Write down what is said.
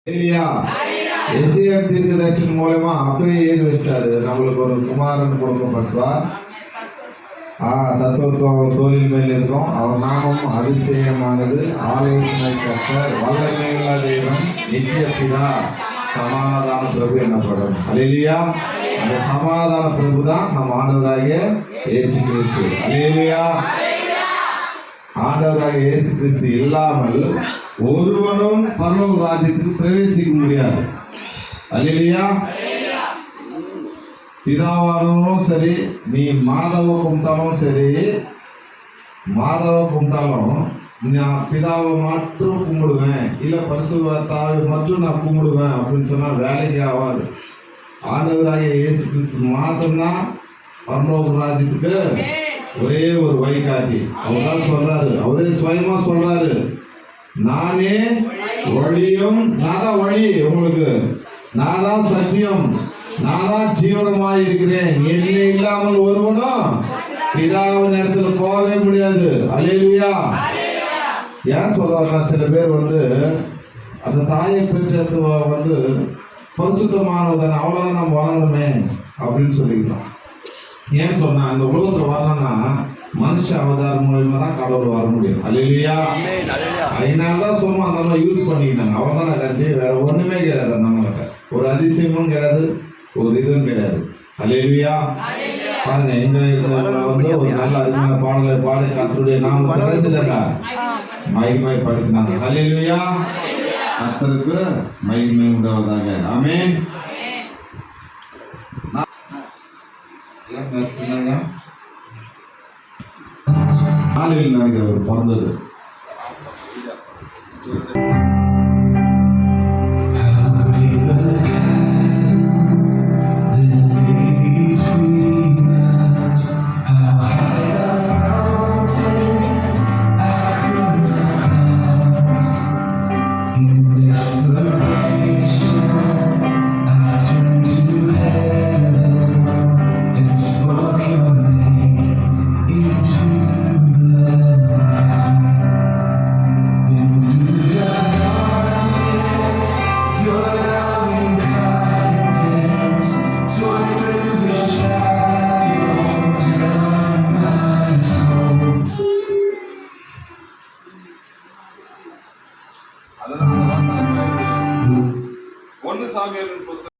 எசேக்கியேல் தீர்க்கதரிசியின் மூலமா அப்பவே ஏறி வச்சிட்டாரு. நம்மளுக்கு ஒரு குமாரன் கொடுக்கப்பட்டார். தத்துவத்துவம் தோளின் மேல் இருக்கும். அவர் நாமம் அதிசயமானது, ஆலோசனை கர்த்தர், வல்லமையுள்ள தேவன், நித்திய பிதா, சமாதான பிரபு என்னப்படும். அல்லேலூயா. அந்த சமாதான பிரபு தான் நம்ம ஆண்டவராகிய இயேசு கிறிஸ்து. அல்லேலூயா. ஆண்டவராகிய இயேசு கிறிஸ்து இல்லாமல் ஒருவனும் பரலோக ராஜ்யத்துக்கு பிரவேசிக்க முடியாது. அல்லேலூயா. பிதாவானும் சரி, நீ மாதவ கும்பிட்டாலும் சரி, மாதவ கும்பிட்டாலும் நான் பிதாவை மட்டும் கும்பிடுவேன், இல்லை பரிசுத்தாவை மட்டும் நான் கும்பிடுவேன் அப்படின்னு சொன்னா வேலைக்கு ஆகாது. ஆண்டவராகிய இயேசு கிறிஸ்து மாதம்தான் பரலோக ராஜ்யத்துக்கு ஒரே ஒரு வழிகாட்டி. அவர் தான் சொல்றாரு, அவரே சுயமா சொல்றாரு, நானே வழியும், நான் தான் வழி உங்களுக்கு, நான் தான் சத்தியம், நான் தான் ஜீவனமாய் இருக்கிறேன், என்னை இல்லாமல் ஒருவனும் பிதாவின் இடத்துல போகவே முடியாது. அல்லேலூயா. ஏன் சொல்றாருன்னா, சில பேர் அந்த தாயை பெற்றது பரிசுத்தமானவன், அவ்வளவுதான் நம்ம வளரணுமே அப்படின்னு சொல்லிக்கிறோம். ஏன் சொன்னா, இந்த உலகத்துல வரணும்னா மனுஷ அவதாரம் மூலியமா தான் கடவுள் வர முடியும். அல்லேலூயா. அதனாலதான் சும்மா அந்த மாதிரி யூஸ் பண்ணிக்கிட்டாங்க. அவர் தான் கட்டி, வேற ஒண்ணுமே கிடையாது. நம்மகிட்ட ஒரு அதிசயமும் கிடையாது, ஒரு இதுவும் கிடையாது. அல்லேலூயா. பாருங்க, இந்த ஒரு நல்ல அருமையான பாடலை பாடி கர்த்தருடைய நாம பேசுறாங்க, மகிமை படுத்தினாங்க. அல்லேலூயா. கர்த்தருக்கு மகிமை உண்டாவதாக. ஆமென். நாளில் நினைக்கிற ஒரு பிறந்தது